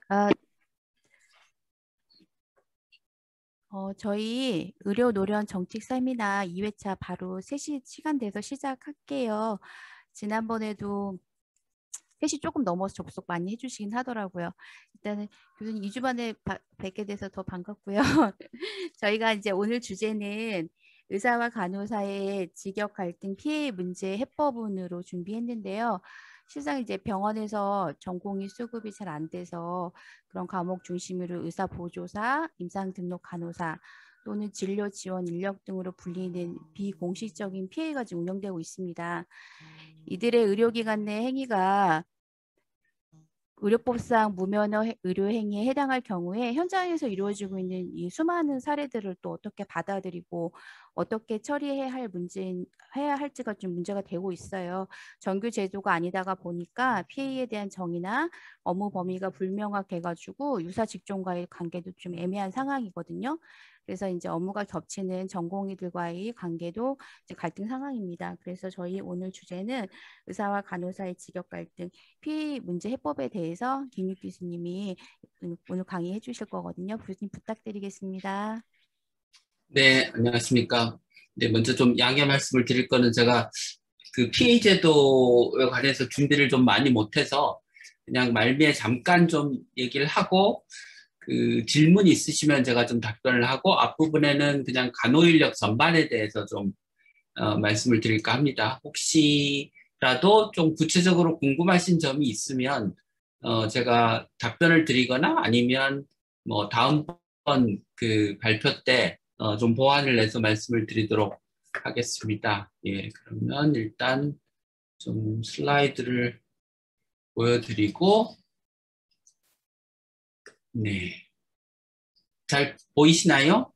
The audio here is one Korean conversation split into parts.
아, 저희 의료 노련 정책 세미나 2회차 바로 3시 시간 돼서 시작할게요. 지난번에도 3시 조금 넘어서 접속 많이 해주시긴 하더라고요. 일단은 교수님 2주 만에 뵙게 돼서 더 반갑고요. 저희가 이제 오늘 주제는 의사와 간호사의 직역 갈등 피해 문제 해법론으로 준비했는데요. 실상 이제 병원에서 전공의 수급이 잘 안 돼서 그런 과목 중심으로 의사 보조사, 임상 등록 간호사 또는 진료 지원 인력 등으로 불리는 비공식적인 피해가 지금 운영되고 있습니다. 이들의 의료기관 내 행위가 의료법상 무면허 의료 행위에 해당할 경우에 현장에서 이루어지고 있는 이 수많은 사례들을 또 어떻게 받아들이고 어떻게 처리해야 할 해야 할지가 좀 문제가 되고 있어요. 정규 제도가 아니다가 보니까 피해에 대한 정의나 업무 범위가 불명확해 가지고 유사 직종과의 관계도 좀 애매한 상황이거든요. 그래서 이제 업무가 겹치는 전공의들과의 관계도 이제 갈등 상황입니다. 그래서 저희 오늘 주제는 의사와 간호사의 직역 갈등 피해 문제 해법에 대해서 김육 교수님이 오늘 강의해 주실 거거든요. 교수님 부탁드리겠습니다. 네, 안녕하십니까. 네, 먼저 좀 양해 말씀을 드릴 거는 제가 그 피해 제도에 관해서 준비를 좀 많이 못해서 그냥 말미에 잠깐 좀 얘기를 하고 그 질문 있으시면 제가 좀 답변을 하고 앞부분에는 그냥 간호인력 전반에 대해서 좀 말씀을 드릴까 합니다. 혹시라도 좀 구체적으로 궁금하신 점이 있으면 제가 답변을 드리거나 아니면 뭐 다음번 그 발표 때 좀 보완을 해서 말씀을 드리도록 하겠습니다. 예, 그러면 일단 좀 슬라이드를 보여드리고, 네. 잘 보이시나요?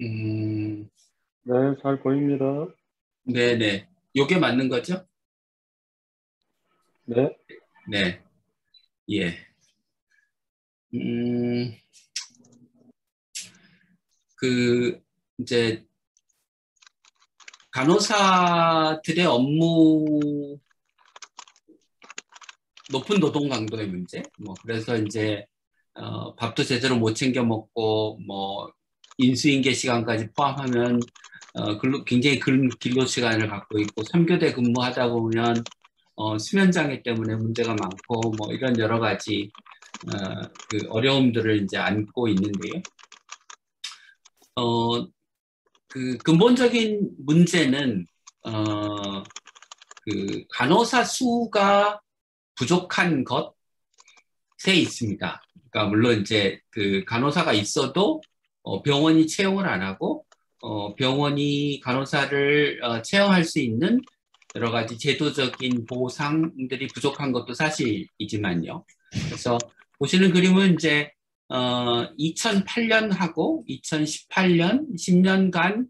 음, 네, 잘 보입니다. 네네. 요게 맞는 거죠? 네, 네. 예. 음, 그, 이제, 간호사들의 업무, 높은 노동 강도의 문제, 뭐, 그래서 이제, 밥도 제대로 못 챙겨 먹고, 뭐, 인수인계 시간까지 포함하면, 굉장히 근로 시간을 갖고 있고, 3교대 근무하다 보면, 수면 장애 때문에 문제가 많고, 뭐, 이런 여러 가지, 그 어려움들을 이제 안고 있는데요. 그 근본적인 문제는, 그 간호사 수가 부족한 것에 있습니다. 그러니까 물론 이제 그 간호사가 있어도 병원이 채용을 안 하고 병원이 간호사를 채용할 수 있는 여러 가지 제도적인 보상들이 부족한 것도 사실이지만요. 그래서 보시는 그림은 이제 2008년하고 2018년 10년간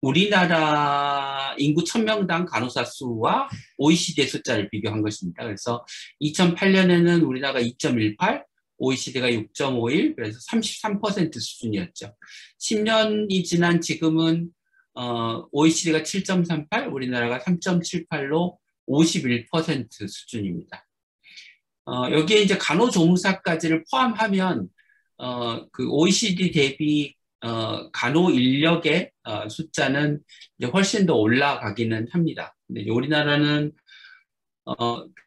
우리나라 인구 1000명당 간호사 수와 OECD 숫자를 비교한 것입니다. 그래서 2008년에는 우리나라가 2.18, OECD가 6.51, 그래서 33% 수준이었죠. 10년이 지난 지금은 OECD가 7.38, 우리나라가 3.78로 51% 수준입니다. 여기에 이제 간호조무사까지를 포함하면 그 OECD 대비 간호 인력의 숫자는 이제 훨씬 더 올라가기는 합니다. 근데 우리나라는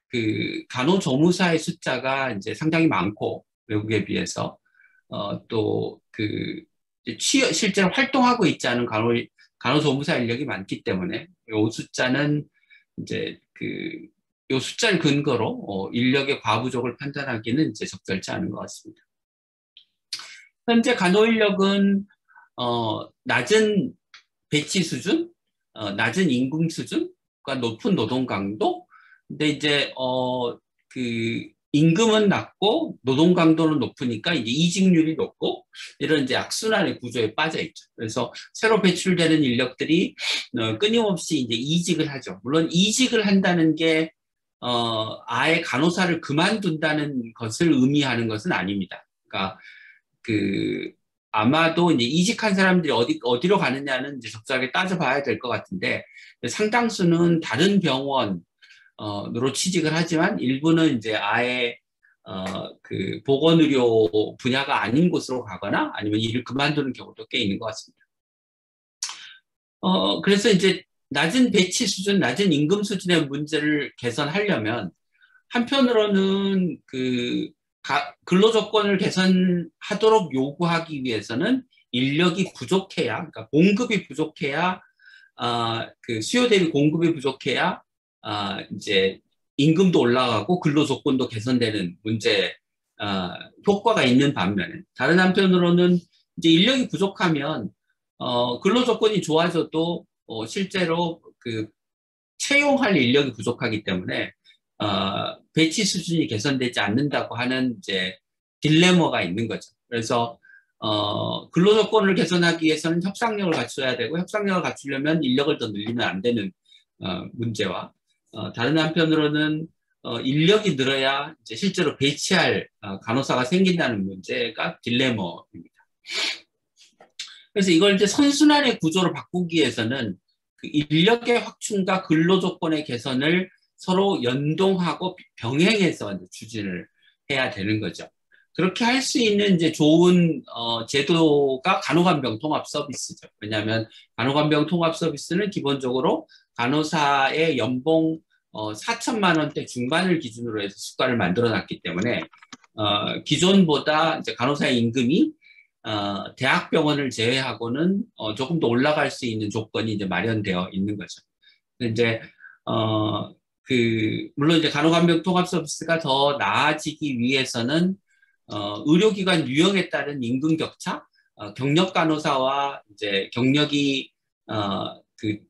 그 간호조무사의 숫자가 이제 상당히 많고 외국에 비해서 또 그 실제로 활동하고 있지 않은 간호조무사 인력이 많기 때문에 이 숫자는 이제 그 이 숫자를 근거로 인력의 과부족을 판단하기는 이제 적절치 않은 것 같습니다. 현재 간호 인력은 낮은 배치 수준, 낮은 임금 수준과 높은 노동 강도. 근데 이제 그 임금은 낮고 노동 강도는 높으니까 이제 이직률이 높고 이런 이제 악순환의 구조에 빠져 있죠. 그래서 새로 배출되는 인력들이 끊임없이 이제 이직을 하죠. 물론 이직을 한다는 게 아예 간호사를 그만둔다는 것을 의미하는 것은 아닙니다. 그러니까 아마도 이제 이직한 사람들이 어디로 가느냐는 이제 적절하게 따져봐야 될 것 같은데, 상당수는 다른 병원으로 취직을 하지만 일부는 이제 아예 보건의료 분야가 아닌 곳으로 가거나 아니면 일을 그만두는 경우도 꽤 있는 것 같습니다. 그래서 이제 낮은 배치 수준, 낮은 임금 수준의 문제를 개선하려면 한편으로는 근로조건을 개선하도록 요구하기 위해서는 인력이 부족해야, 그러니까 공급이 부족해야, 수요 대비 공급이 부족해야, 이제 임금도 올라가고 근로조건도 개선되는 효과가 있는 반면에, 다른 한편으로는 이제 인력이 부족하면, 근로조건이 좋아져도, 실제로 채용할 인력이 부족하기 때문에, 배치 수준이 개선되지 않는다고 하는 이제 딜레마가 있는 거죠. 그래서 근로조건을 개선하기 위해서는 협상력을 갖춰야 되고, 협상력을 갖추려면 인력을 더 늘리면 안 되는 문제와, 다른 한편으로는 인력이 늘어야 이제 실제로 배치할 간호사가 생긴다는 문제가 딜레마입니다. 그래서 이걸 이제 선순환의 구조로 바꾸기 위해서는 그 인력의 확충과 근로조건의 개선을 서로 연동하고 병행해서 추진을 해야 되는 거죠. 그렇게 할 수 있는 이제 좋은 제도가 간호간병 통합 서비스죠. 왜냐하면 간호간병 통합 서비스는 기본적으로 간호사의 연봉 4천만 원대 중반을 기준으로 해서 수가를 만들어 놨기 때문에 기존보다 이제 간호사의 임금이 대학병원을 제외하고는 조금 더 올라갈 수 있는 조건이 이제 마련되어 있는 거죠. 이제 물론 이제 간호간병 통합 서비스가 더 나아지기 위해서는 의료기관 유형에 따른 임금 격차, 경력 간호사와 이제 경력이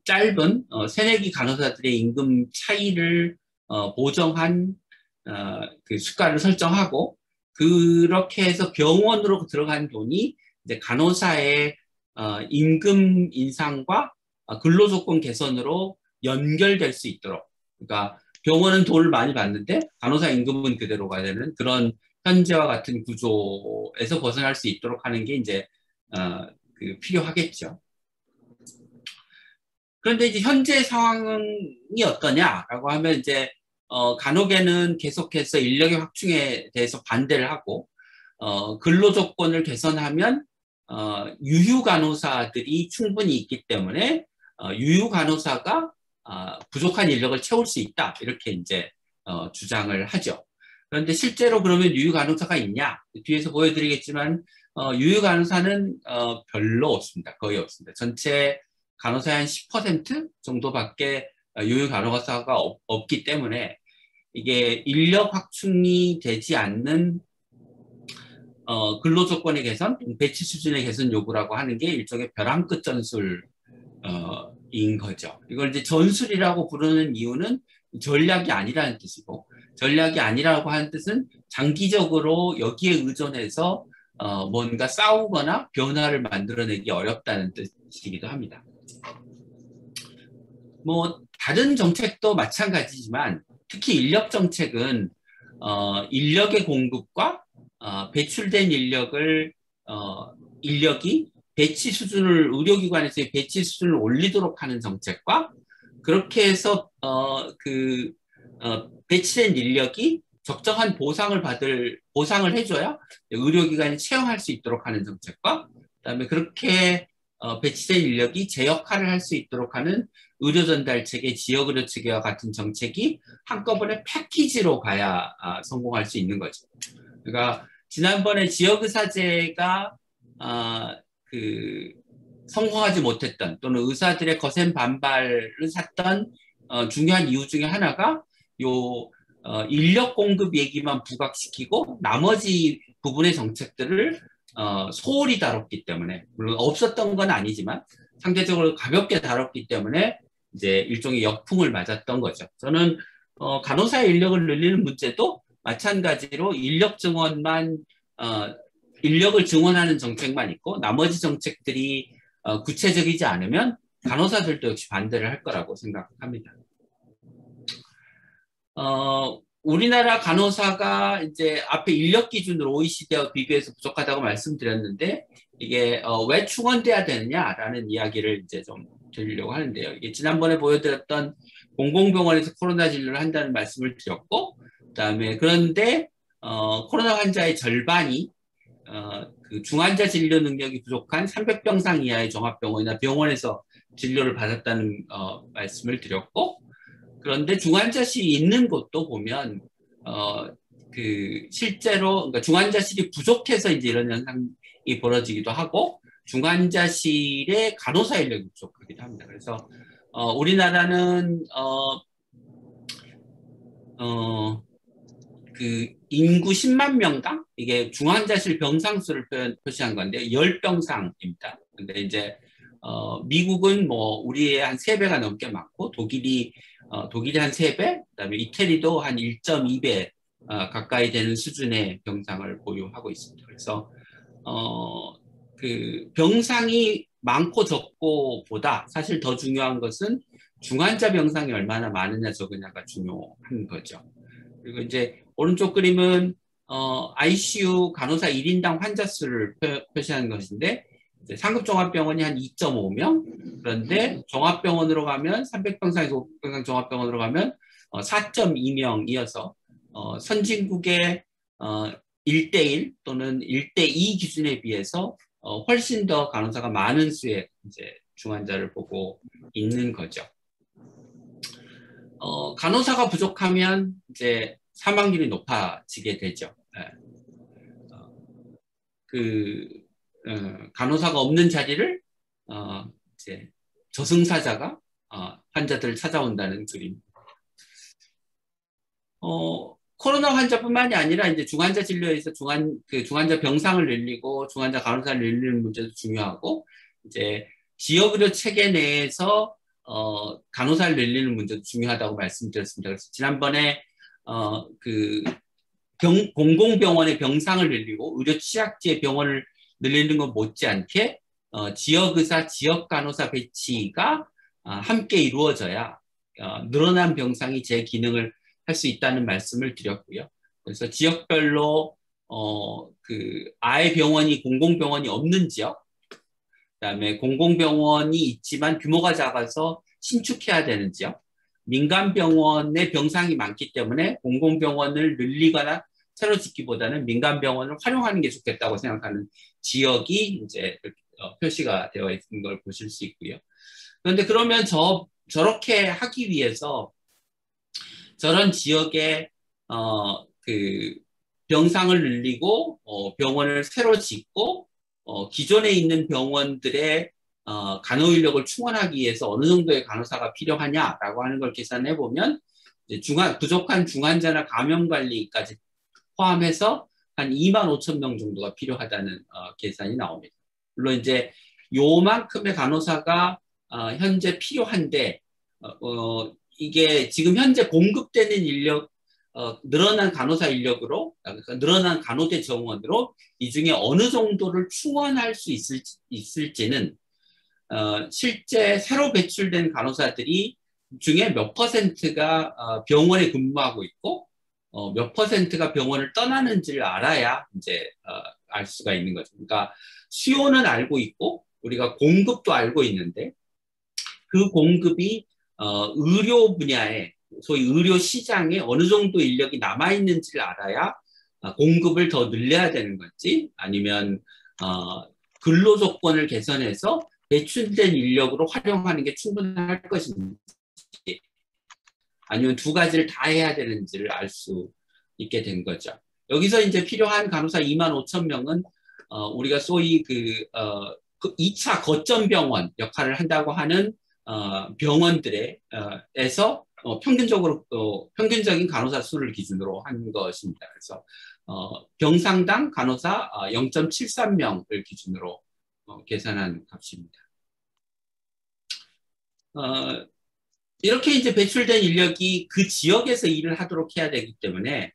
짧은 새내기 간호사들의 임금 차이를 보정한 수가를 설정하고, 그렇게 해서 병원으로 들어간 돈이 이제 간호사의 임금 인상과 근로조건 개선으로 연결될 수 있도록, 그러니까 병원은 돈을 많이 받는데 간호사 임금은 그대로가 되는 그런 현재와 같은 구조에서 벗어날 수 있도록 하는 게 이제 필요하겠죠. 그런데 이제 현재 상황이 어떠냐라고 하면 이제 간호계는 계속해서 인력의 확충에 대해서 반대를 하고, 근로조건을 개선하면 유휴 간호사들이 충분히 있기 때문에 유휴 간호사가 부족한 인력을 채울 수 있다, 이렇게 이제 주장을 하죠. 그런데 실제로 그러면 유휴 간호사가 있냐? 뒤에서 보여드리겠지만 유휴 간호사는 별로 없습니다. 거의 없습니다. 전체 간호사의 한 10% 정도밖에 유휴 간호사가 없기 때문에 이게 인력 확충이 되지 않는 근로조건의 개선, 배치 수준의 개선 요구라고 하는 게 일종의 벼랑 끝 전술인 거죠. 이걸 이제 전술이라고 부르는 이유는 전략이 아니라는 뜻이고, 전략이 아니라고 하는 뜻은 장기적으로 여기에 의존해서 뭔가 싸우거나 변화를 만들어내기 어렵다는 뜻이기도 합니다. 뭐 다른 정책도 마찬가지지만 특히 인력 정책은 인력의 공급과 배출된 인력이 배치 수준을, 의료기관에서의 배치 수준을 올리도록 하는 정책과, 그렇게 해서 배치된 인력이 적정한 보상을 해줘야 의료기관이 채용할 수 있도록 하는 정책과, 그다음에 그렇게 배치된 인력이 제 역할을 할 수 있도록 하는 의료전달체계, 지역의료체계와 같은 정책이 한꺼번에 패키지로 가야 성공할 수 있는 거죠. 그러니까 지난번에 지역의사제가 성공하지 못했던, 또는 의사들의 거센 반발을 샀던 중요한 이유 중에 하나가 인력 공급 얘기만 부각시키고 나머지 부분의 정책들을 소홀히 다뤘기 때문에, 물론 없었던 건 아니지만 상대적으로 가볍게 다뤘기 때문에 이제 일종의 역풍을 맞았던 거죠. 저는 간호사의 인력을 늘리는 문제도 마찬가지로 인력을 증원하는 정책만 있고 나머지 정책들이 구체적이지 않으면 간호사들도 역시 반대를 할 거라고 생각합니다. 우리나라 간호사가 이제 앞에 인력 기준으로 OECD와 비교해서 부족하다고 말씀드렸는데 이게 왜 충원돼야 되느냐라는 이야기를 이제 좀 드리려고 하는데요. 이게 지난번에 보여드렸던 공공병원에서 코로나 진료를 한다는 말씀을 드렸고, 그다음에 그런데 코로나 환자의 절반이 그 중환자 진료 능력이 부족한 300병상 이하의 종합병원이나 병원에서 진료를 받았다는 말씀을 드렸고, 그런데 중환자실이 있는 곳도 보면 그 실제로 그러니까 중환자실이 부족해서 이제 이런 현상이 벌어지기도 하고 중환자실에 간호사 인력이 부족하기도 합니다. 그래서 우리나라는 그 인구 10만 명당 이게 중환자실 병상 수를 표시한 건데 10병상입니다. 근데 이제 미국은 뭐 우리의 한 3배가 넘게 많고 독일이 한 3배, 그다음에 이태리도 한 1.2배 가까이 되는 수준의 병상을 보유하고 있습니다. 그래서 그 병상이 많고 적고보다 사실 더 중요한 것은 중환자 병상이 얼마나 많으냐 적으냐가 중요한 거죠. 그리고 이제 오른쪽 그림은 ICU 간호사 1인당 환자 수를 표시하는 것인데 이제 상급 종합병원이 한 2.5명, 그런데 종합병원으로 가면 300병상에서 500병상 종합병원으로 가면 4.2명이어서 선진국의 1대1 또는 1대2 기준에 비해서 훨씬 더 간호사가 많은 수의 이제 중환자를 보고 있는 거죠. 간호사가 부족하면 이제 사망률이 높아지게 되죠. 간호사가 없는 자리를 이제 저승사자가 환자들을 찾아온다는 그림. 코로나 환자뿐만이 아니라 이제 중환자 진료에서 중환자 병상을 늘리고 중환자 간호사를 늘리는 문제도 중요하고 이제 지역의료 체계 내에서 간호사를 늘리는 문제도 중요하다고 말씀드렸습니다. 그래서 지난번에 공공병원의 병상을 늘리고 의료 취약지의 병원을 늘리는 것 못지않게 지역의사, 지역간호사 배치가 함께 이루어져야 늘어난 병상이 제 기능을 할 수 있다는 말씀을 드렸고요. 그래서 지역별로 아예 병원이 공공병원이 없는 지역, 그다음에 공공병원이 있지만 규모가 작아서 신축해야 되는 지역, 민간병원의 병상이 많기 때문에 공공병원을 늘리거나 새로 짓기보다는 민간병원을 활용하는 게 좋겠다고 생각하는 지역이 이제 표시가 되어 있는 걸 보실 수 있고요. 그런데 그러면 저렇게 하기 위해서 저런 지역에 병상을 늘리고 병원을 새로 짓고 기존에 있는 병원들의 간호 인력을 충원하기 위해서 어느 정도의 간호사가 필요하냐라고 하는 걸 계산해 보면 부족한 중환자나 감염 관리까지 포함해서 한 2만 5천 명 정도가 필요하다는 계산이 나옵니다. 물론 이제 요만큼의 간호사가 현재 필요한데 이게 지금 현재 공급되는 인력, 늘어난 간호사 인력으로, 그러니까 늘어난 간호대 정원으로 이 중에 어느 정도를 충원할 수 있을지는 실제 새로 배출된 간호사들이 중에 몇 퍼센트가 병원에 근무하고 있고 몇 퍼센트가 병원을 떠나는지를 알아야 이제 알 수가 있는 거죠. 그러니까 수요는 알고 있고 우리가 공급도 알고 있는데 그 공급이 의료 분야에 소위 의료 시장에 어느 정도 인력이 남아있는지를 알아야 공급을 더 늘려야 되는 건지 아니면 근로 조건을 개선해서 배출된 인력으로 활용하는 게 충분할 것인지 아니면 두 가지를 다 해야 되는지를 알 수 있게 된 거죠. 여기서 이제 필요한 간호사 2만 5천 명은 우리가 소위 2차 거점 병원 역할을 한다고 하는 병원들에서 평균적인 간호사 수를 기준으로 한 것입니다. 그래서 병상당 간호사 0.73명을 기준으로 계산한 값입니다. 이렇게 이제 배출된 인력이 그 지역에서 일을 하도록 해야 되기 때문에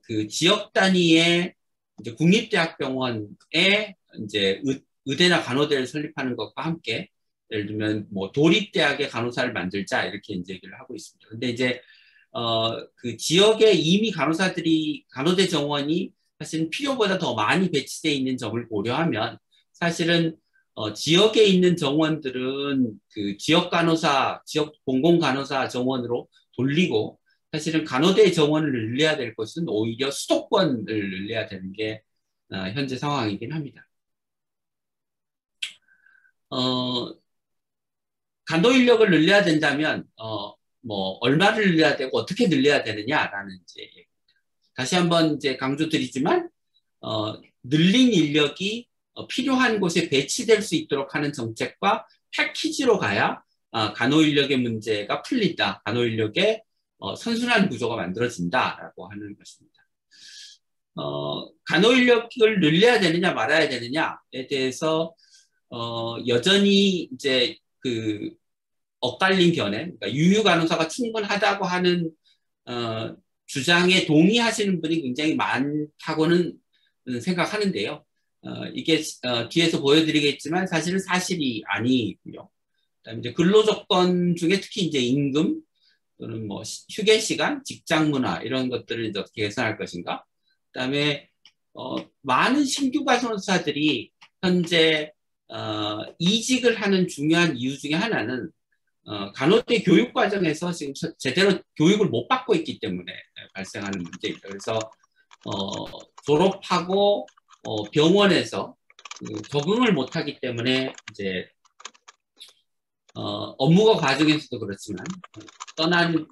그 지역 단위의 이제 국립대학병원에 이제 의대나 간호대를 설립하는 것과 함께 예를 들면 뭐 도립대학의 간호사를 만들자 이렇게 이제 얘기를 하고 있습니다. 근데 이제 그 지역에 이미 간호대 정원이 사실은 필요보다 더 많이 배치되어 있는 점을 고려하면 사실은 지역에 있는 정원들은 그 지역 공공 간호사 정원으로 돌리고 사실은 간호대 정원을 늘려야 될 것은 오히려 수도권을 늘려야 되는 게 현재 상황이긴 합니다. 간호 인력을 늘려야 된다면 뭐 얼마를 늘려야 되고 어떻게 늘려야 되느냐라는 이제 얘기입니다. 다시 한번 이제 강조드리지만 늘린 인력이 필요한 곳에 배치될 수 있도록 하는 정책과 패키지로 가야 간호 인력의 문제가 풀린다. 간호 인력의 선순환 구조가 만들어진다라고 하는 것입니다. 간호 인력을 늘려야 되느냐 말아야 되느냐에 대해서 여전히 이제 그 엇갈린 견해, 그러니까 유휴 간호사가 충분하다고 하는 주장에 동의하시는 분이 굉장히 많다고는 생각하는데요. 이게 뒤에서 보여드리겠지만 사실은 사실이 아니고요. 그다음에 이제 근로 조건 중에 특히 이제 임금 또는 뭐 휴게 시간, 직장 문화 이런 것들을 이제 어떻게 개선할 것인가. 그다음에 많은 신규 간호사들이 현재 이직을 하는 중요한 이유 중에 하나는 간호대 교육 과정에서 지금 제대로 교육을 못 받고 있기 때문에 발생하는 문제입니다. 그래서 졸업하고 병원에서 적응을 못하기 때문에 이제 업무가 과정에서도 그렇지만 떠나는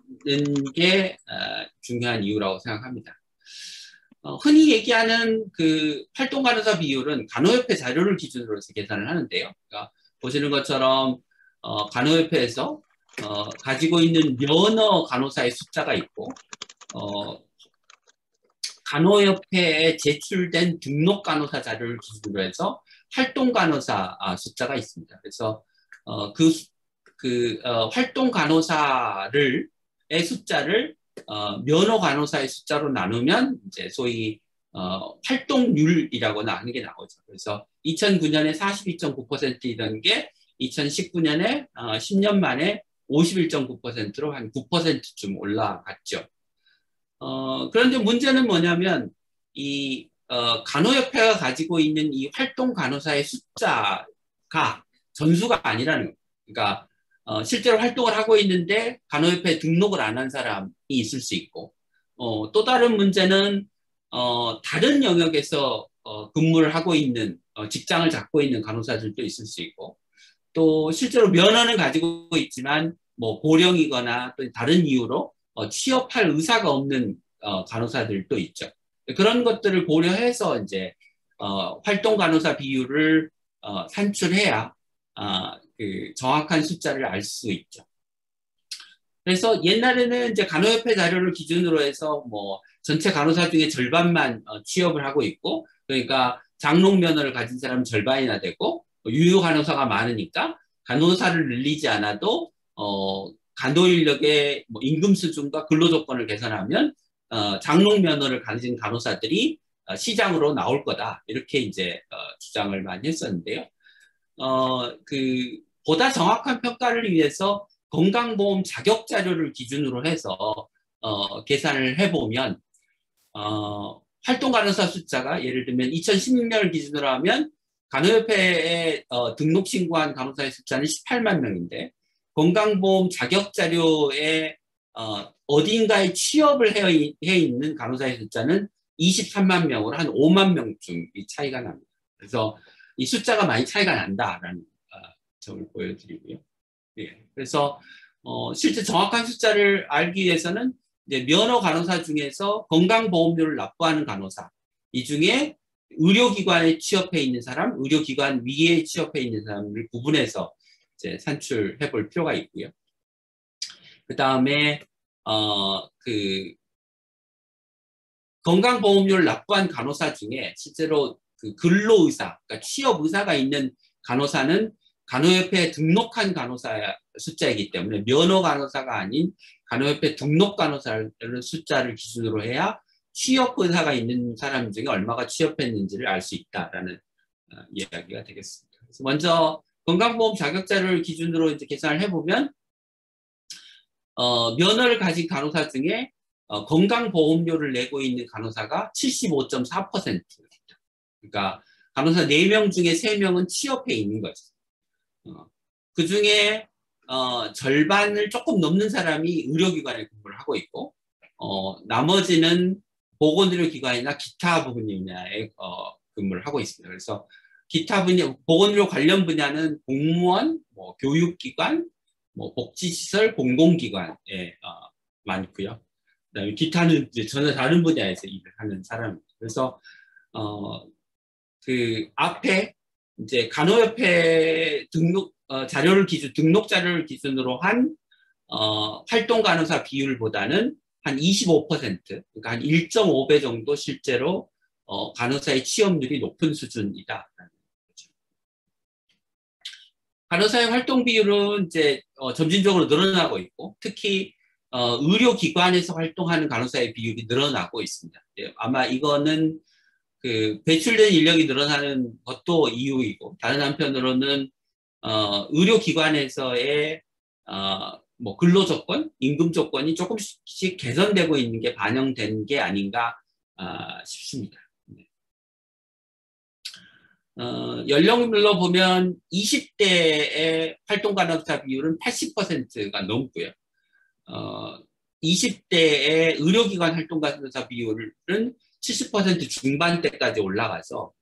게 중요한 이유라고 생각합니다. 흔히 얘기하는 그 활동 간호사 비율은 간호협회 자료를 기준으로 해서 계산을 하는데요. 그러니까 보시는 것처럼 간호협회에서 가지고 있는 면허 간호사의 숫자가 있고 간호협회에 제출된 등록 간호사 자료를 기준으로 해서 활동 간호사 숫자가 있습니다. 그래서 활동 간호사의 숫자를 면허 간호사의 숫자로 나누면 이제 소위 활동률이라고 하는 게 나오죠. 그래서 2009년에 42.9%이던 게 2019년에 10년 만에 51.9%로 한 9%쯤 올라갔죠. 그런데 문제는 뭐냐면 이 간호협회가 가지고 있는 이 활동 간호사의 숫자가 전수가 아니라는 거예요. 그러니까 실제로 활동을 하고 있는데 간호협회에 등록을 안 한 사람이 있을 수 있고 또 다른 문제는 다른 영역에서 근무를 하고 있는 직장을 갖고 있는 간호사들도 있을 수 있고 또 실제로 면허는 가지고 있지만 뭐 고령이거나 또 다른 이유로 취업할 의사가 없는 간호사들도 있죠. 그런 것들을 고려해서 이제 활동 간호사 비율을 산출해야 그 정확한 숫자를 알 수 있죠. 그래서 옛날에는 이제 간호협회 자료를 기준으로 해서 뭐 전체 간호사 중에 절반만 취업을 하고 있고, 그러니까 장롱 면허를 가진 사람은 절반이나 되고 유효 간호사가 많으니까 간호사를 늘리지 않아도 간호 인력의 뭐 임금 수준과 근로 조건을 개선하면 장롱 면허를 가진 간호사들이 시장으로 나올 거다 이렇게 이제 주장을 많이 했었는데요. 보다 정확한 평가를 위해서 건강보험 자격 자료를 기준으로 해서 계산을 해보면 활동 간호사 숫자가 예를 들면 2016년을 기준으로 하면 간호협회에 등록 신고한 간호사의 숫자는 18만 명인데 건강보험 자격 자료에 어딘가에 취업을 해 있는 간호사의 숫자는 23만 명으로 한 5만 명쯤이 차이가 납니다. 그래서 이 숫자가 많이 차이가 난다라는 점을 보여드리고요. 예, 그래서 실제 정확한 숫자를 알기 위해서는 이제 면허 간호사 중에서 건강보험료를 납부하는 간호사, 이 중에 의료기관에 취업해 있는 사람, 의료기관 위에 취업해 있는 사람을 구분해서 이제 산출해 볼 필요가 있고요. 그 다음에 건강보험료를 납부한 간호사 중에 실제로 그 근로의사, 그러니까 취업의사가 있는 간호사는 간호협회에 등록한 간호사 숫자이기 때문에 면허 간호사가 아닌 간호협회 등록 간호사를 숫자를 기준으로 해야 취업의사가 있는 사람 중에 얼마가 취업했는지를 알 수 있다라는 이야기가 되겠습니다. 그래서 먼저 건강보험 자격자를 기준으로 이제 계산을 해보면 면허를 가진 간호사 중에 건강보험료를 내고 있는 간호사가 75.4%입니다. 그러니까 간호사 4명 중에 3명은 취업해 있는 거죠. 그 중에 절반을 조금 넘는 사람이 의료기관에 근무를 하고 있고, 나머지는 보건의료기관이나 기타 분야에 근무를 하고 있습니다. 그래서 기타 분야, 보건의료 관련 분야는 공무원, 뭐 교육기관, 뭐 복지시설, 공공기관에 많고요. 그다음에 기타는 이제 전혀 다른 분야에서 일을 하는 사람입니다. 그래서 그 앞에 이제 간호협회 등록 등록 자료를 기준으로 한 활동 간호사 비율보다는 한 25%, 그러니까 한 1.5배 정도 실제로 간호사의 취업률이 높은 수준이다. 간호사의 활동 비율은 이제 점진적으로 늘어나고 있고, 특히 의료기관에서 활동하는 간호사의 비율이 늘어나고 있습니다. 아마 이거는 그 배출된 인력이 늘어나는 것도 이유이고, 다른 한편으로는 의료기관에서의 뭐 근로조건, 임금 조건이 조금씩 개선되고 있는 게 반영된 게 아닌가 싶습니다. 연령별로 보면 20대의 활동 간호사 비율은 80%가 넘고요. 20대의 의료기관 활동 간호사 비율은 70% 중반대까지 올라가서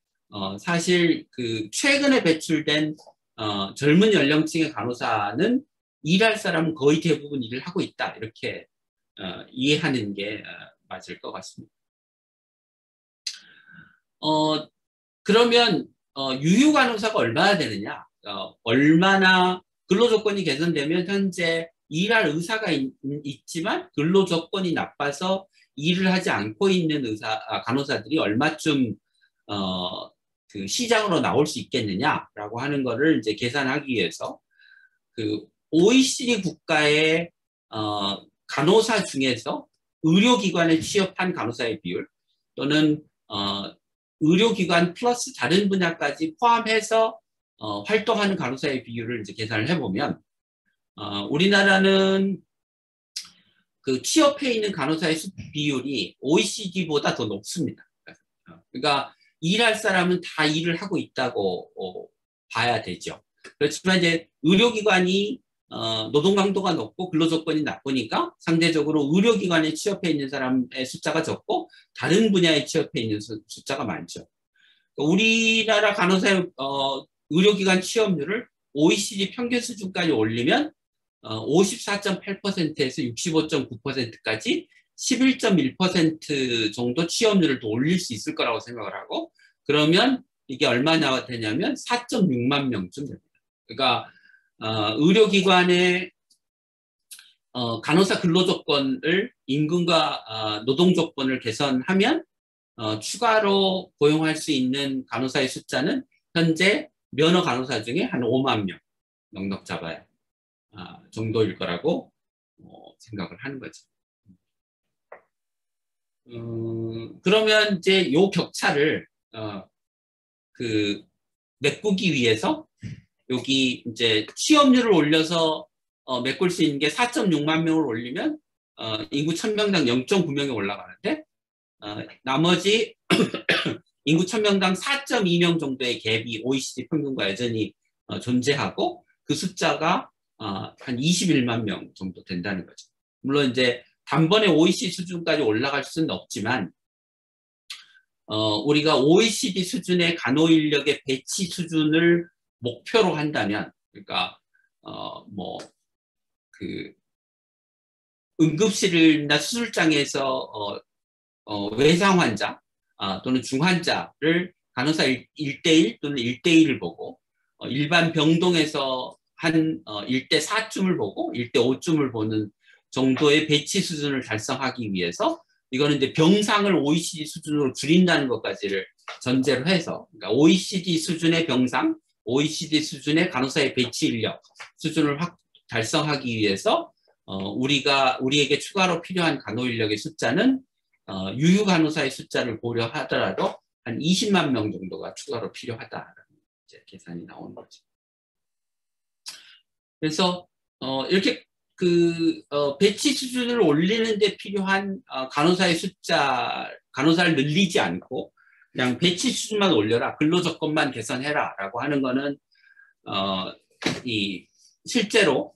사실 그 최근에 배출된 젊은 연령층의 간호사는 일할 사람은 거의 대부분 일을 하고 있다, 이렇게 이해하는 게 맞을 것 같습니다. 그러면 유휴 간호사가 얼마나 되느냐, 얼마나 근로조건이 개선되면 현재 일할 의사가 있지만 근로조건이 나빠서 일을 하지 않고 있는 간호사들이 얼마쯤 그 시장으로 나올 수 있겠느냐라고 하는 거를 이제 계산하기 위해서 그 OECD 국가의 간호사 중에서 의료기관에 취업한 간호사의 비율, 또는 의료기관 플러스 다른 분야까지 포함해서 활동하는 간호사의 비율을 이제 계산을 해보면, 우리나라는 그 취업해 있는 간호사의 비율이 OECD보다 더 높습니다. 그러니까 일할 사람은 다 일을 하고 있다고 봐야 되죠. 그렇지만 이제 의료기관이 노동 강도가 높고 근로조건이 나쁘니까 상대적으로 의료기관에 취업해 있는 사람의 숫자가 적고 다른 분야에 취업해 있는 숫자가 많죠. 우리나라 간호사의 의료기관 취업률을 OECD 평균 수준까지 올리면 54.8%에서 65.9%까지 11.1% 정도 취업률을 더 올릴 수 있을 거라고 생각을 하고, 그러면 이게 얼마나 되냐면 4.6만 명쯤 됩니다. 그러니까 의료기관의 간호사 근로조건을 임금과 노동조건을 개선하면 추가로 고용할 수 있는 간호사의 숫자는 현재 면허 간호사 중에 한 5만 명 넉넉 잡아야 정도일 거라고 생각을 하는 거죠. 그러면 이제 요 격차를 그 메꾸기 위해서 여기 이제 취업률을 올려서 메꿀 수 있는 게 4.6만 명을 올리면 인구 1000명당 0.9명이 올라가는데, 나머지 인구 1000명당 4.2명 정도의 갭이 OECD 평균과 여전히 존재하고, 그 숫자가 한 21만 명 정도 된다는 거죠. 물론 이제 단번에 OECD 수준까지 올라갈 수는 없지만, 우리가 OECD 수준의 간호 인력의 배치 수준을 목표로 한다면, 그러니까 뭐 그 응급실이나 수술장에서 외상 환자 또는 중환자를 간호사 1대1 또는 1대1을 보고, 일반 병동에서 한 1대4쯤을 보고 1대5쯤을 보는 정도의 배치 수준을 달성하기 위해서, 이거는 이제 병상을 OECD 수준으로 줄인다는 것까지를 전제로 해서, 그러니까 OECD 수준의 병상, OECD 수준의 간호사의 배치 인력 수준을 달성하기 위해서 우리에게 추가로 필요한 간호 인력의 숫자는 유휴 간호사의 숫자를 고려하더라도 한 20만 명 정도가 추가로 필요하다라는 이제 계산이 나오는 거죠. 그래서 이렇게 배치 수준을 올리는 데 필요한 간호사의 숫자, 간호사를 늘리지 않고 그냥 배치 수준만 올려라, 근로조건만 개선해라 라고 하는 거는 실제로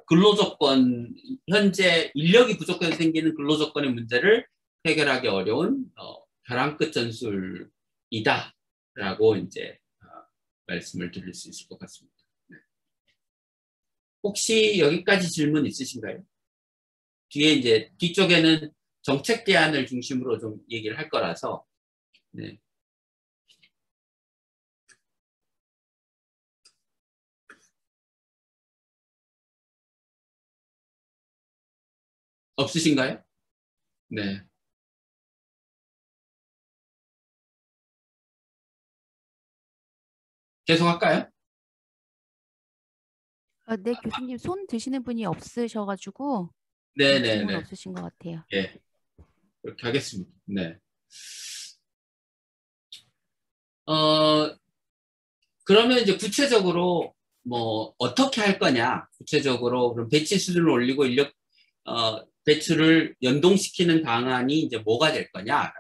근로조건, 현재 인력이 부족해서 생기는 근로조건의 문제를 해결하기 어려운 벼랑 끝 전술이다 라고 이제 말씀을 드릴 수 있을 것 같습니다. 혹시 여기까지 질문 있으신가요? 뒤쪽에는 정책 대안을 중심으로 좀 얘기를 할 거라서. 네. 없으신가요? 네. 계속 할까요? 네, 교수님 손 드시는 분이 없으셔가지고 네네네. 질문 없으신 것 같아요. 예. 그렇게 하겠습니다. 네. 그러면 이제 구체적으로 뭐 어떻게 할 거냐? 구체적으로 그럼 배치 수준을 올리고 인력 배출을 연동시키는 방안이 이제 뭐가 될 거냐?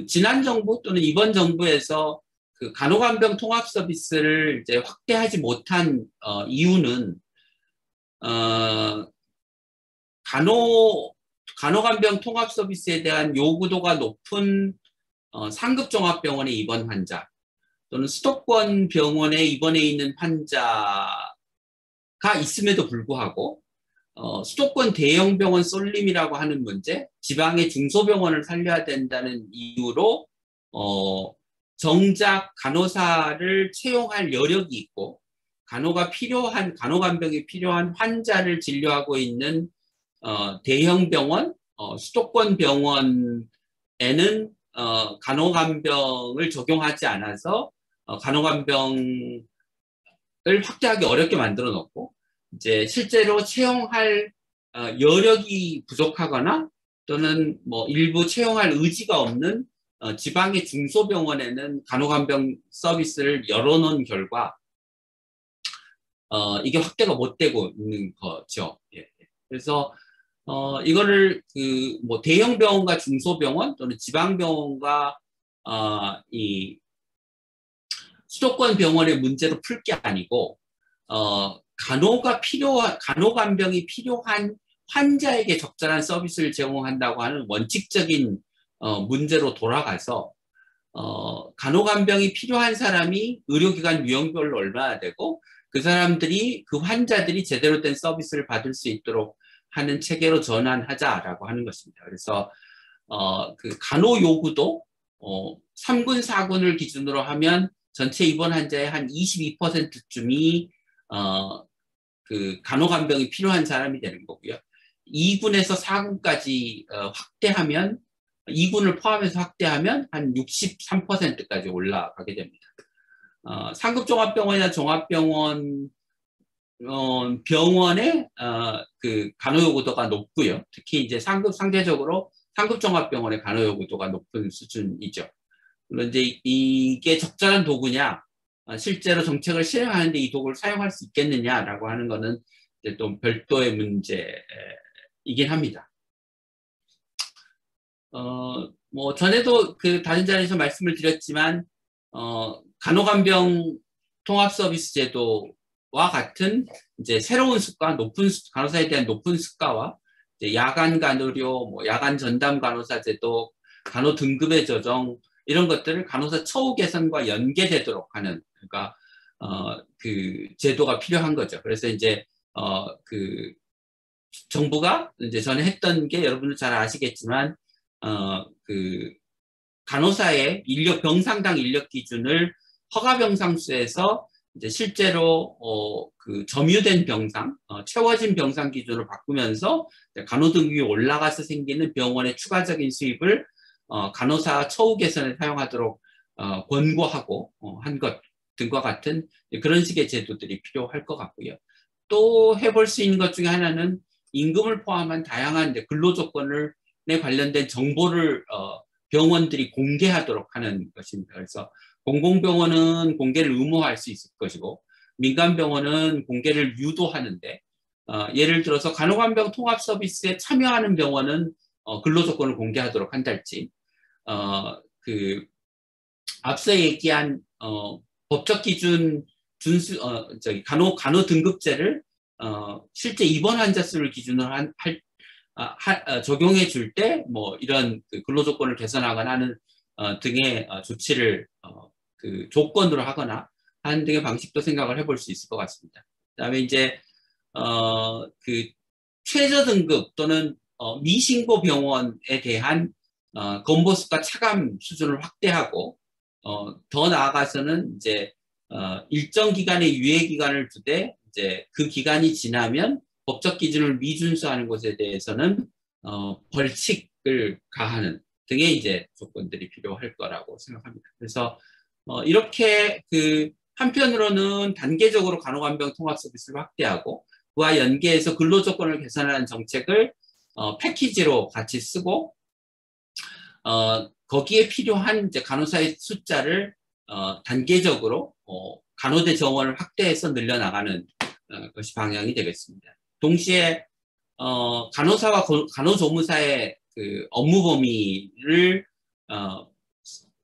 지난 정부 또는 이번 정부에서 그 간호간병 통합 서비스를 이제 확대하지 못한 이유는 간호간병 통합 서비스에 대한 요구도가 높은 상급 종합병원의 입원 환자 또는 수도권 병원에 입원해 있는 환자가 있음에도 불구하고 수도권 대형 병원 쏠림이라고 하는 문제, 지방의 중소병원을 살려야 된다는 이유로 정작 간호사를 채용할 여력이 있고 간호간병이 필요한 환자를 진료하고 있는 대형 병원, 수도권 병원에는 간호간병을 적용하지 않아서 간호간병을 확대하기 어렵게 만들어 놓고 이제 실제로 채용할 여력이 부족하거나 또는 뭐 일부 채용할 의지가 없는 지방의 중소병원에는 간호간병 서비스를 열어놓은 결과 이게 확대가 못 되고 있는 거죠. 예. 그래서 이거를 뭐 대형 병원과 중소병원 또는 지방병원과 이 수도권 병원의 문제로 풀 게 아니고 간호간병이 필요한 환자에게 적절한 서비스를 제공한다고 하는 원칙적인 문제로 돌아가서 간호간병이 필요한 사람이 의료기관 유형별로 얼마나 되고 그 환자들이 제대로 된 서비스를 받을 수 있도록 하는 체계로 전환하자라고 하는 것입니다. 그래서 그 간호 요구도 3군, 4군을 기준으로 하면 전체 입원 환자의 한 22%쯤이 그 간호간병이 필요한 사람이 되는 거고요. 2군에서 4군까지 확대하면 2군을 포함해서 확대하면 한 63%까지 올라가게 됩니다. 상급 종합병원이나 종합병원 병원의 그 간호 요구도가 높고요. 특히 이제 상대적으로 상급 종합병원의 간호 요구도가 높은 수준이죠. 물론 이제 이게 적절한 도구냐, 실제로 정책을 실행하는데 이 도구를 사용할 수 있겠느냐라고 하는 거는 이제 또 별도의 문제이긴 합니다. 뭐 전에도 그 다른 자리에서 말씀을 드렸지만 간호간병 통합 서비스 제도와 같은 이제 새로운 습관, 간호사에 대한 높은 습관과 이제 야간 간호료, 뭐 야간 전담 간호사 제도, 간호 등급의 조정 이런 것들을 간호사 처우 개선과 연계되도록 하는 그러니까 그 제도가 필요한 거죠. 그래서 이제 그 정부가 이제 전에 했던 게 여러분들 잘 아시겠지만 그 간호사의 병상당 인력 기준을 허가 병상수에서 이제 실제로 그 점유된 병상, 채워진 병상 기준으로 바꾸면서 간호 등급이 올라가서 생기는 병원의 추가적인 수입을 간호사 처우 개선에 사용하도록 권고하고 한 것 등과 같은 그런 식의 제도들이 필요할 것 같고요. 또 해볼 수 있는 것 중에 하나는 임금을 포함한 다양한 이제 근로조건에 관련된 정보를 병원들이 공개하도록 하는 것입니다. 그래서 공공병원은 공개를 의무화할 수 있을 것이고 민간 병원은 공개를 유도하는데 예를 들어서 간호간병 통합 서비스에 참여하는 병원은 근로조건을 공개하도록 한달지 그 앞서 얘기한 법적 기준 준수 간호 등급제를 실제 입원 환자 수를 기준으로 적용해 줄 때 뭐 이런 그 근로조건을 개선하거나 하는 등의 조치를 그 조건으로 하거나 하는 등의 방식도 생각을 해볼 수 있을 것 같습니다. 그다음에 이제 그 최저 등급 또는 미신고 병원에 대한 건보수가 차감 수준을 확대하고 더 나아가서는 이제 일정 기간의 유예 기간을 두되 이제 그 기간이 지나면 법적 기준을 미준수하는 것에 대해서는 벌칙을 가하는 등의 이제 조건들이 필요할 거라고 생각합니다. 그래서 이렇게 그 한편으로는 단계적으로 간호간병 통합 서비스를 확대하고 그와 연계해서 근로조건을 개선하는 정책을 패키지로 같이 쓰고 거기에 필요한 이제 간호사의 숫자를 단계적으로 간호대 정원을 확대해서 늘려나가는 것이 방향이 되겠습니다. 동시에 간호사와 간호조무사의 그 업무 범위를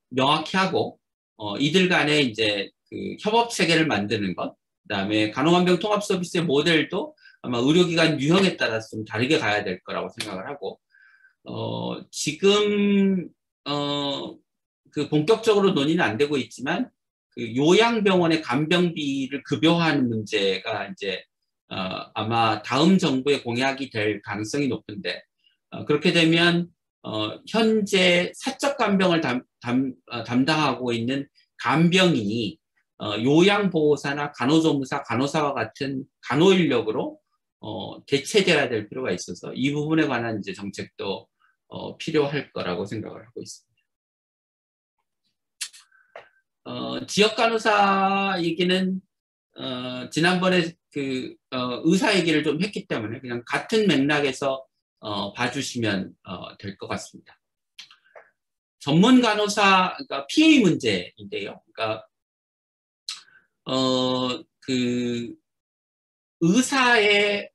명확히 하고 이들 간에 이제 그 협업 체계를 만드는 것, 그다음에 간호간병 통합 서비스의 모델도 아마 의료기관 유형에 따라서 좀 다르게 가야 될 거라고 생각을 하고 지금 그 본격적으로 논의는 안 되고 있지만 그 요양병원의 간병비를 급여화하는 문제가 이제 아마 다음 정부의 공약이 될 가능성이 높은데 그렇게 되면 현재 사적 간병을 담당하고 있는 간병인이 요양보호사나 간호조무사, 간호사와 같은 간호인력으로 대체되어야 될 필요가 있어서 이 부분에 관한 이제 정책도 필요할 거라고 생각을 하고 있습니다. 지역 간호사 얘기는 지난번에 그 의사 얘기를 좀 했기 때문에 그냥 같은 맥락에서 봐주시면 될 것 같습니다. 전문 간호사, 그러니까 PA 문제인데요. 그러니까 그 의사의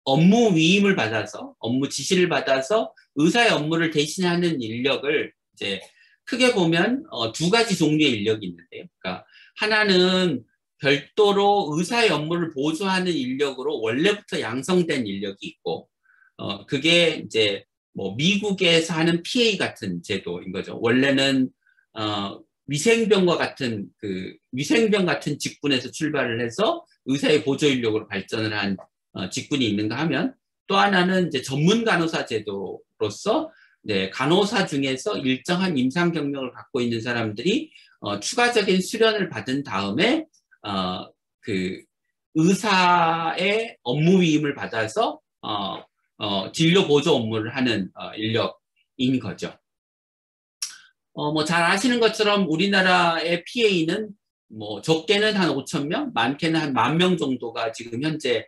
업무 위임을 받아서 업무 지시를 받아서 의사의 업무를 대신하는 인력을 이제 크게 보면 두 가지 종류의 인력이 있는데요. 그러니까 하나는 별도로 의사의 업무를 보조하는 인력으로 원래부터 양성된 인력이 있고 그게 이제 뭐 미국에서 하는 PA 같은 제도인 거죠. 원래는 위생병과 같은 위생병 같은 직군에서 출발을 해서 의사의 보조 인력으로 발전을 한 직군이 있는가 하면 또 하나는 이제 전문 간호사 제도로서 네, 간호사 중에서 일정한 임상 경력을 갖고 있는 사람들이 추가적인 수련을 받은 다음에 그 의사의 업무 위임을 받아서 진료 보조 업무를 하는 인력인 거죠. 뭐 잘 아시는 것처럼 우리나라의 PA는 뭐 적게는 한 5,000명, 많게는 한 10,000명 정도가 지금 현재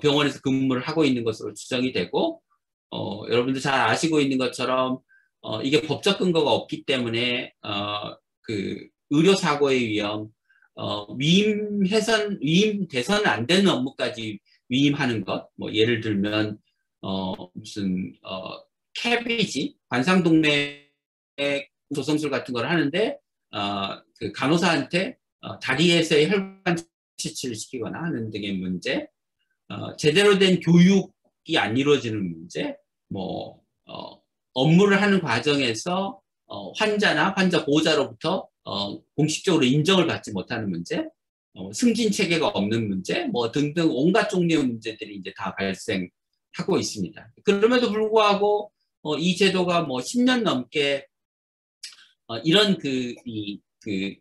병원에서 근무를 하고 있는 것으로 추정이 되고 여러분들 잘 아시고 있는 것처럼 이게 법적 근거가 없기 때문에 그 의료 사고의 위험, 위임 개선 안 되는 업무까지 위임하는 것, 뭐 예를 들면 무슨 캐비지, 관상동맥 조성술 같은 걸 하는데 그 간호사한테 다리에서의 혈관 치치를 시키거나 하는 등의 문제, 제대로 된 교육이 안 이루어지는 문제, 뭐 업무를 하는 과정에서 환자나 환자 보호자로부터 공식적으로 인정을 받지 못하는 문제, 승진 체계가 없는 문제, 뭐 등등 온갖 종류의 문제들이 이제 다 발생하고 있습니다. 그럼에도 불구하고 이 제도가 뭐 10년 넘게 이런 그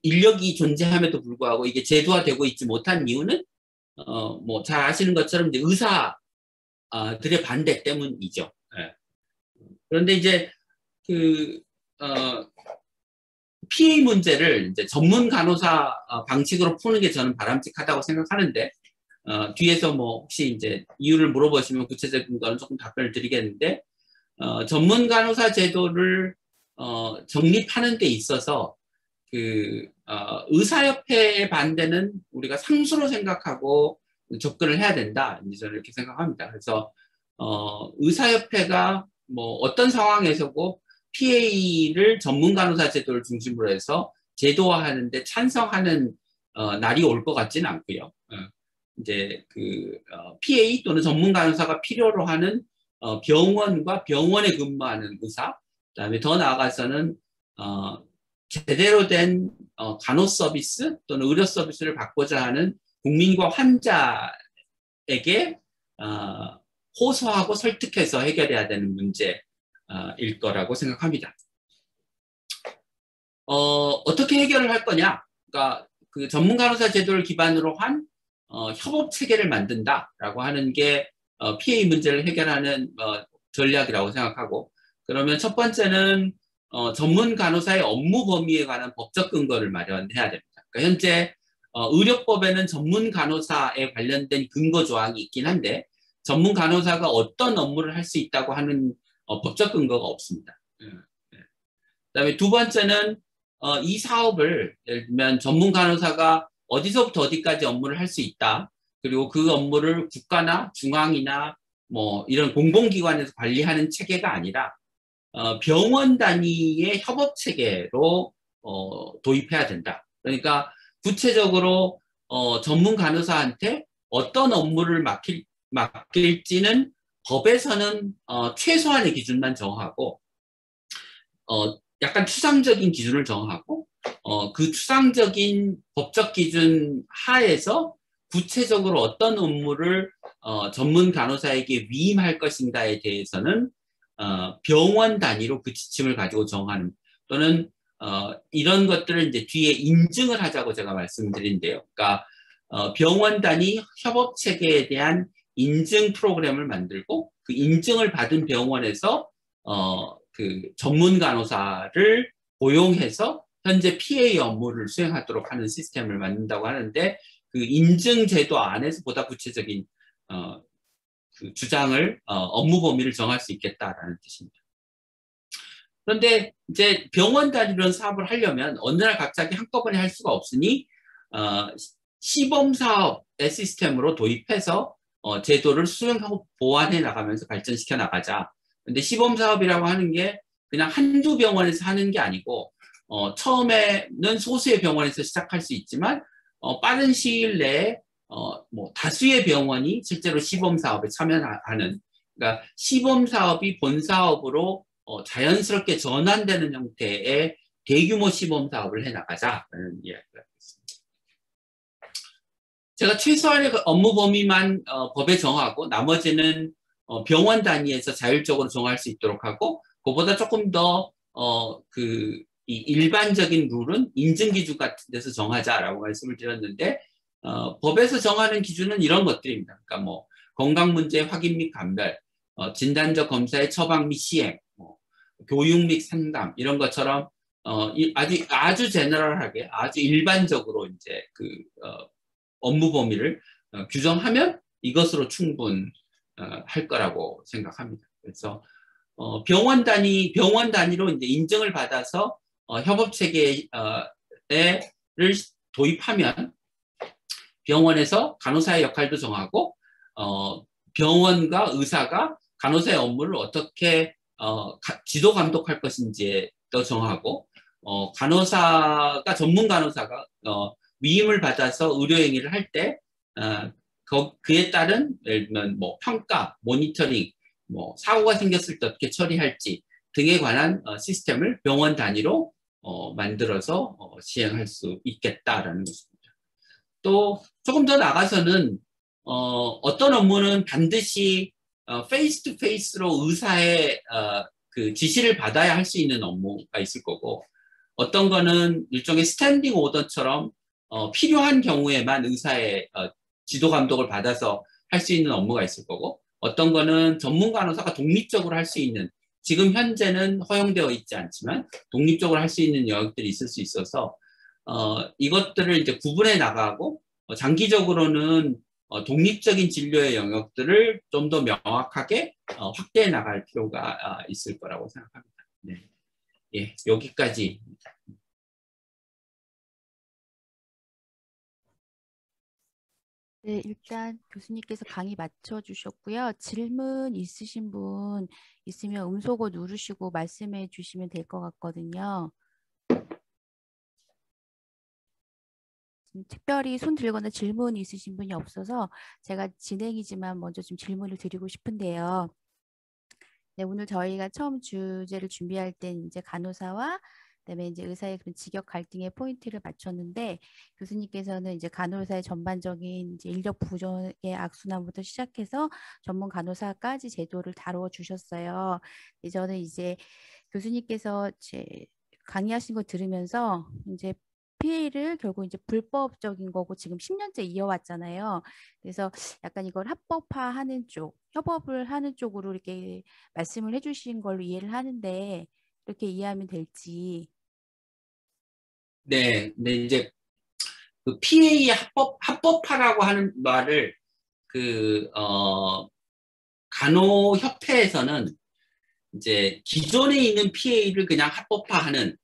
인력이 존재함에도 불구하고 이게 제도화되고 있지 못한 이유는 뭐 잘 아시는 것처럼 이제 의사들의 반대 때문이죠. 예. 그런데 이제 그 PA 문제를 이제 전문 간호사 방식으로 푸는 게 저는 바람직하다고 생각하는데 뒤에서 뭐 혹시 이제 이유를 물어보시면 구체적인 거는 조금 답변을 드리겠는데 전문 간호사 제도를 정립하는 데 있어서 의사협회의 반대는 우리가 상수로 생각하고 접근을 해야 된다. 이제 저는 이렇게 생각합니다. 그래서 의사협회가 뭐 어떤 상황에서고 PA를 전문 간호사 제도를 중심으로 해서 제도화하는데 찬성하는 날이 올 것 같지는 않고요. 이제 PA 또는 전문 간호사가 필요로 하는 병원과 병원에 근무하는 의사, 그다음에 더 나아가서는 제대로 된 간호 서비스 또는 의료 서비스를 받고자 하는 국민과 환자에게 호소하고 설득해서 해결해야 되는 문제일 거라고 생각합니다. 어떻게 해결을 할 거냐? 그러니까 그 전문 간호사 제도를 기반으로 한 협업 체계를 만든다라고 하는 게 PA 문제를 해결하는 전략이라고 생각하고, 그러면 첫 번째는 전문 간호사의 업무 범위에 관한 법적 근거를 마련해야 됩니다. 그러니까 현재 의료법에는 전문 간호사에 관련된 근거 조항이 있긴 한데 전문 간호사가 어떤 업무를 할 수 있다고 하는 법적 근거가 없습니다. 그다음에 두 번째는 이 사업을 예를 들면 전문 간호사가 어디서부터 어디까지 업무를 할 수 있다. 그리고 그 업무를 국가나 중앙이나 뭐 이런 공공기관에서 관리하는 체계가 아니라 병원 단위의 협업 체계로 도입해야 된다. 그러니까 구체적으로 전문 간호사한테 어떤 업무를 맡길지는 법에서는 최소한의 기준만 정하고 약간 추상적인 기준을 정하고 그 추상적인 법적 기준 하에서 구체적으로 어떤 업무를 전문 간호사에게 위임할 것인가에 대해서는 병원 단위로 그 지침을 가지고 정하는, 또는 이런 것들을 이제 뒤에 인증을 하자고 제가 말씀드린대요. 그러니까 병원 단위 협업 체계에 대한 인증 프로그램을 만들고 그 인증을 받은 병원에서 그 전문 간호사를 고용해서 현재 PA 업무를 수행하도록 하는 시스템을 만든다고 하는데, 그 인증 제도 안에서 보다 구체적인 그 주장을 업무 범위를 정할 수 있겠다라는 뜻입니다. 그런데 이제 병원 단위로 사업을 하려면 어느 날 갑자기 한꺼번에 할 수가 없으니 시범 사업의 시스템으로 도입해서 제도를 수행하고 보완해 나가면서 발전시켜 나가자. 근데 시범 사업이라고 하는 게 그냥 한두 병원에서 하는 게 아니고 처음에는 소수의 병원에서 시작할 수 있지만 빠른 시일 내에 뭐 다수의 병원이 실제로 시범 사업에 참여하는, 그러니까 시범 사업이 본 사업으로 자연스럽게 전환되는 형태의 대규모 시범 사업을 해 나가자라는 이야기가 있습니다. 제가 최소한의 업무 범위만 법에 정하고 나머지는 병원 단위에서 자율적으로 정할 수 있도록 하고, 그보다 조금 더 이 일반적인 룰은 인증 기준 같은 데서 정하자라고 말씀을 드렸는데, 법에서 정하는 기준은 이런 것들입니다. 그러니까 뭐 건강 문제 확인 및 감별, 진단적 검사의 처방 및 시행, 교육 및 상담 이런 것처럼 아주 제너럴하게 아주 일반적으로 이제 그 업무 범위를 규정하면 이것으로 충분할 거라고 생각합니다. 그래서 병원 단위로 이제 인증을 받아서 협업 체계를 도입하면 병원에서 간호사의 역할도 정하고 병원과 의사가 간호사의 업무를 어떻게 지도 감독할 것인지도 정하고, 전문 간호사가 위임을 받아서 의료 행위를 할 때 그에 따른 예를 들면 뭐 평가, 모니터링, 뭐 사고가 생겼을 때 어떻게 처리할지 등에 관한 시스템을 병원 단위로 만들어서 시행할 수 있겠다라는 것입니다. 또 조금 더 나가서는 어떤 업무는 반드시 페이스 투 페이스로 의사의 그 지시를 받아야 할 수 있는 업무가 있을 거고, 어떤 거는 일종의 스탠딩 오더처럼 필요한 경우에만 의사의 지도 감독을 받아서 할 수 있는 업무가 있을 거고, 어떤 거는 전문 간호사가 독립적으로 할 수 있는, 지금 현재는 허용되어 있지 않지만 독립적으로 할 수 있는 영역들이 있을 수 있어서 이것들을 이제 구분해 나가고 장기적으로는 독립적인 진료의 영역들을 좀 더 명확하게 확대해 나갈 필요가 있을 거라고 생각합니다. 네. 예, 여기까지. 네, 일단 교수님께서 강의 마쳐주셨고요. 질문 있으신 분 있으면 음소거 누르시고 말씀해 주시면 될 것 같거든요. 특별히 손 들거나 질문 있으신 분이 없어서 제가 진행이지만 먼저 좀 질문을 드리고 싶은데요. 네, 오늘 저희가 처음 주제를 준비할 때 이제 간호사와 그다음에 이제 의사의 그런 직역 갈등의 포인트를 맞췄는데 교수님께서는 이제 간호사의 전반적인 이제 인력 부족의 악순환부터 시작해서 전문 간호사까지 제도를 다루어 주셨어요. 저는 이제 교수님께서 제 강의하신 거 들으면서 이제 PA를 결국 이제 불법적인 거고 지금 10년째 이어왔잖아요. 그래서 약간 이걸 합법화하는 쪽, 협업을 하는 쪽으로 이렇게 말씀을 해주신 걸로 이해를 하는데 이렇게 이해하면 될지. 네, 근데 이제 그 PA 합법화라고 하는 말을 그 간호협회에서는 이제 기존에 있는 PA를 그냥 합법화하는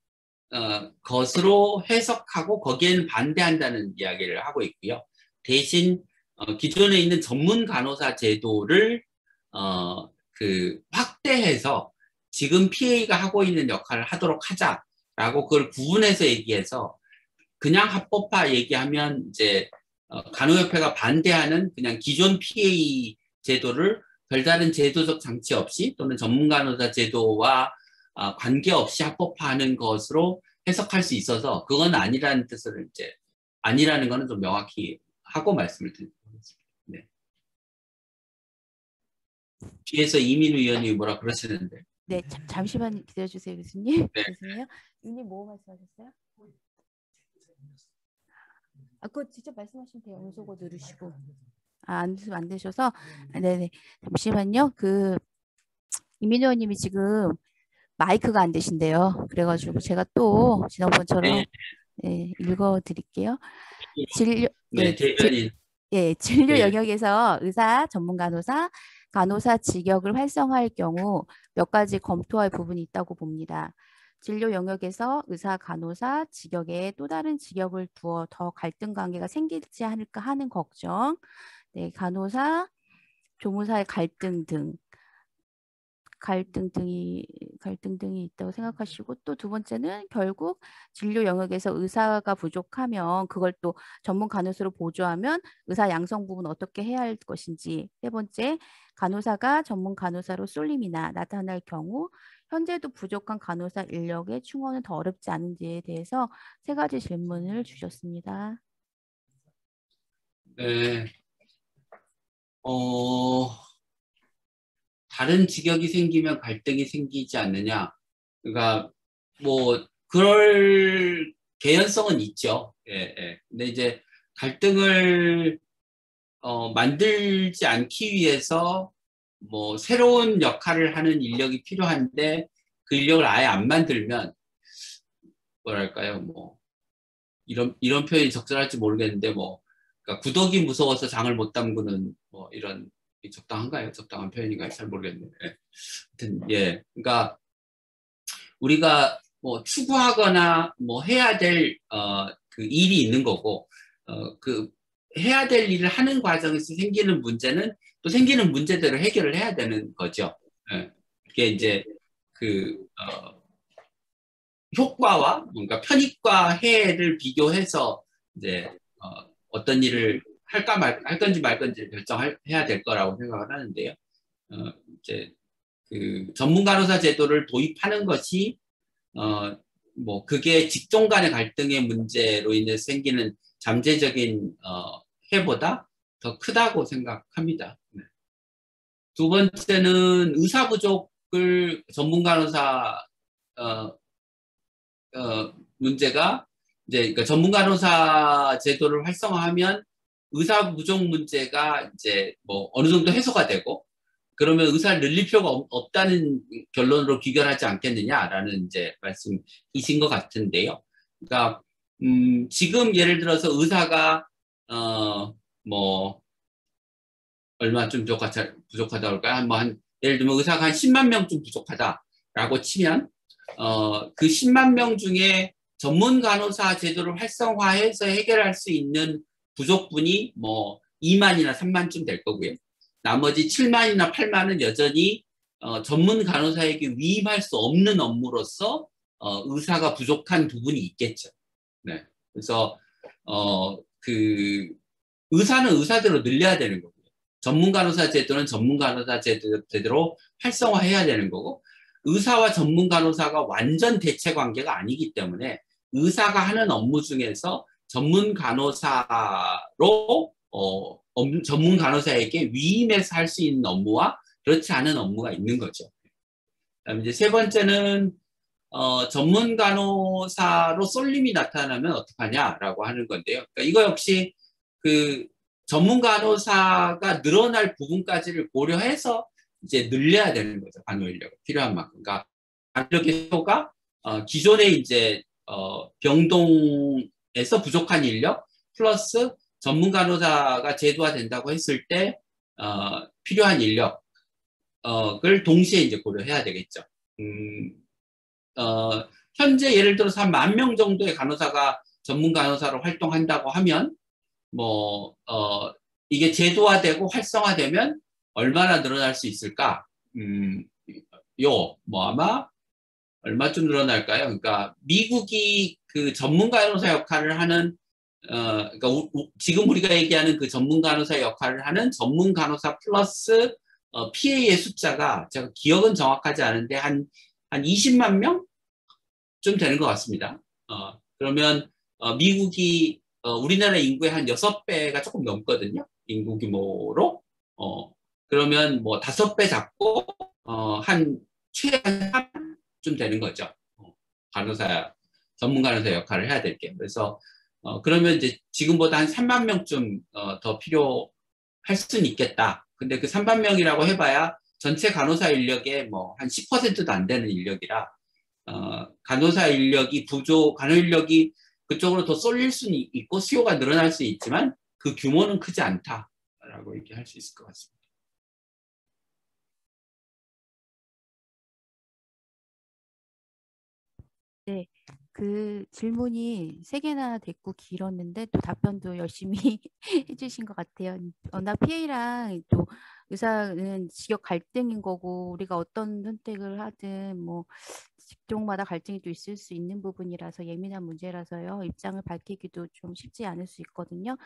것으로 해석하고 거기에는 반대한다는 이야기를 하고 있고요. 대신 기존에 있는 전문 간호사 제도를 그 확대해서 지금 PA가 하고 있는 역할을 하도록 하자라고 그걸 구분해서 얘기해서 그냥 합법화 얘기하면 이제 간호협회가 반대하는 그냥 기존 PA 제도를 별다른 제도적 장치 없이 또는 전문 간호사 제도와 관계없이 합법화하는 것으로 해석할 수 있어서 그건 아니라는 뜻을 이제 아니라는 거는 좀 명확히 하고 말씀을 드리겠습니다. 네. 뒤에서 이민우 의원이 뭐라 그러시는데. 네, 잠시만 기다려주세요, 교수님. 네. 죄송해요. 교수님 뭐 말씀하셨어요? 그거 직접 말씀하시면 돼요. 음소거 누르시고. 안 되셔서. 네네. 잠시만요. 이민호 의원님이 지금 마이크가 안 되신대요. 그래가지고 제가 또 지난번처럼 네, 읽어드릴게요. 진료, 네, 대변인. 진료 네. 영역에서 의사, 전문 간호사, 간호사 직역을 활성화할 경우 몇 가지 검토할 부분이 있다고 봅니다. 진료 영역에서 의사, 간호사 직역에 또 다른 직역을 두어 더 갈등 관계가 생기지 않을까 하는 걱정, 네, 간호사, 조무사의 갈등 등이 있다고 생각하시고 또 두 번째는 결국 진료 영역에서 의사가 부족하면 그걸 또 전문 간호사로 보조하면 의사 양성 부분 어떻게 해야 할 것인지 세 번째 간호사가 전문 간호사로 쏠림이나 나타날 경우 현재도 부족한 간호사 인력의 충원은 더 어렵지 않은지에 대해서 세 가지 질문을 주셨습니다. 네. 다른 직역이 생기면 갈등이 생기지 않느냐. 그러니까 뭐 그럴 개연성은 있죠. 예, 예. 근데 이제 갈등을 만들지 않기 위해서 뭐 새로운 역할을 하는 인력이 필요한데 그 인력을 아예 안 만들면 뭐랄까요? 뭐 이런 표현이 적절할지 모르겠는데 뭐 그러니까 구더기 무서워서 장을 못 담그는 뭐 이런 적당한가요? 적당한 표현인가요? 잘 모르겠네요. 예. 하여튼 예. 그러니까 우리가 뭐 추구하거나 뭐 해야 될 그 일이 있는 거고 그 해야 될 일을 하는 과정에서 생기는 문제는 또 생기는 문제대로 해결을 해야 되는 거죠. 예. 그게 이제 그 효과와 뭔가 편익과 해를 비교해서 이제 어떤 일을 할 건지 말 건지 결정해야 될 거라고 생각을 하는데요. 이제 그 전문 간호사 제도를 도입하는 것이 뭐 그게 직종 간의 갈등의 문제로 인해 생기는 잠재적인 해보다 더 크다고 생각합니다. 네. 두 번째는 의사 부족을 전문 간호사 문제가 이제 그러니까 전문 간호사 제도를 활성화하면 의사 부족 문제가 이제 뭐 어느 정도 해소가 되고 그러면 의사를 늘릴 필요가 없다는 결론으로 귀결하지 않겠느냐라는 이제 말씀이신 것 같은데요. 그러니까 지금 예를 들어서 의사가 뭐 얼마 좀 부족하다 할까요? 예를 들면 의사가 한 10만 명쯤 부족하다라고 치면 그 10만 명 중에 전문 간호사 제도를 활성화해서 해결할 수 있는 부족분이 뭐 2만이나 3만쯤 될 거고요. 나머지 7만이나 8만은 여전히 전문 간호사에게 위임할 수 없는 업무로서 의사가 부족한 부분이 있겠죠. 네. 그래서 그 의사는 의사대로 늘려야 되는 거고요. 전문 간호사 제도는 전문 간호사 제대로 활성화해야 되는 거고, 의사와 전문 간호사가 완전 대체 관계가 아니기 때문에 의사가 하는 업무 중에서 전문 간호사로 전문 간호사에게 위임해서 할 수 있는 업무와 그렇지 않은 업무가 있는 거죠. 그다음에 이제 세 번째는 전문 간호사로 쏠림이 나타나면 어떡하냐라고 하는 건데요. 그러니까 이거 역시 그 전문 간호사가 늘어날 부분까지를 고려해서 이제 늘려야 되는 거죠. 간호 인력을 필요한 만큼. 그러니까 간호 인력의 수가 기존에 이제 병동에서 부족한 인력 플러스 전문 간호사가 제도화된다고 했을 때 필요한 인력을 동시에 이제 고려해야 되겠죠. 현재 예를 들어서 한 10,000명 정도의 간호사가 전문 간호사로 활동한다고 하면 이게 제도화되고 활성화되면 얼마나 늘어날 수 있을까? 아마 얼마쯤 늘어날까요? 그러니까 미국이 그 전문 간호사 역할을 하는 그러니까 지금 우리가 얘기하는 그 전문 간호사 역할을 하는 전문 간호사 플러스 PA의 숫자가 제가 기억은 정확하지 않은데 한 20만 명쯤 되는 것 같습니다. 그러면 미국이 우리나라 인구의 한 6배가 조금 넘거든요. 인구 규모로. 그러면 뭐 5배 잡고 한 최대한 3쯤 되는 거죠. 전문 간호사 역할을 해야 될 게. 그래서 그러면 이제 지금보다 한 3만 명쯤 더 필요할 수는 있겠다. 근데 그 3만 명이라고 해봐야 전체 간호사 인력의 뭐 한 10%도 안 되는 인력이라 간호사 인력이 간호 인력이 그쪽으로 더 쏠릴 수는 있고 수요가 늘어날 수 있지만 그 규모는 크지 않다라고 얘기할 수 있을 것 같습니다. 네, 그 질문이 3개나 됐고 길었는데 또 답변도 열심히 해주신 것 같아요. 워낙 PA랑 또 의사는 직역 갈등인 거고 우리가 어떤 선택을 하든 뭐 직종마다 갈등이 또 있을 수 있는 부분이라서 예민한 문제라서요. 입장을 밝히기도 좀 쉽지 않을 수 있거든요.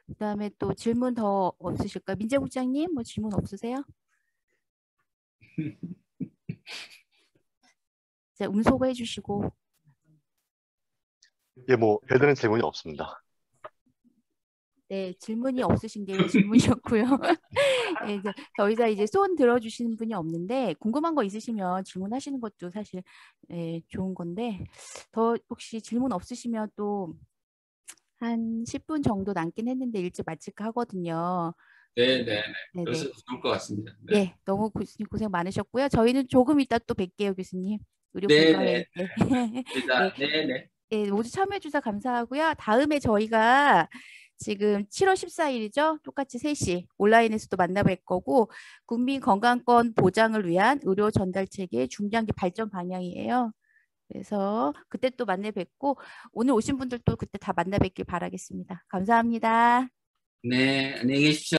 그다음에 또 질문 더 없으실까요? 민재국장님 뭐 질문 없으세요? 이제 음소거 해주시고. 예, 뭐 별다른 질문이 없습니다. 네, 질문이 없으신 게 질문이었고요. 네, 이제 더 이상 이제 손 들어주시는 분이 없는데 궁금한 거 있으시면 질문하시는 것도 사실 좋은 건데 더 혹시 질문 없으시면 또 한 10분 정도 남긴 했는데 일찍 마칠까 하거든요. 네네. 그래서 좋을 것 같습니다. 네. 네, 너무 교수님 고생 많으셨고요. 저희는 조금 이따 또 뵐게요, 교수님. 의료 분과회의 때. 네네. 네, 모두 참여해 주셔서 감사하고요. 다음에 저희가 지금 7월 14일이죠. 똑같이 3시 온라인에서도 만나뵐 거고 국민 건강권 보장을 위한 의료 전달 체계 중장기 발전 방향이에요. 그래서 그때 또 만나 뵙고 오늘 오신 분들도 그때 다 만나 뵙길 바라겠습니다. 감사합니다. 네, 안녕히 계십시오.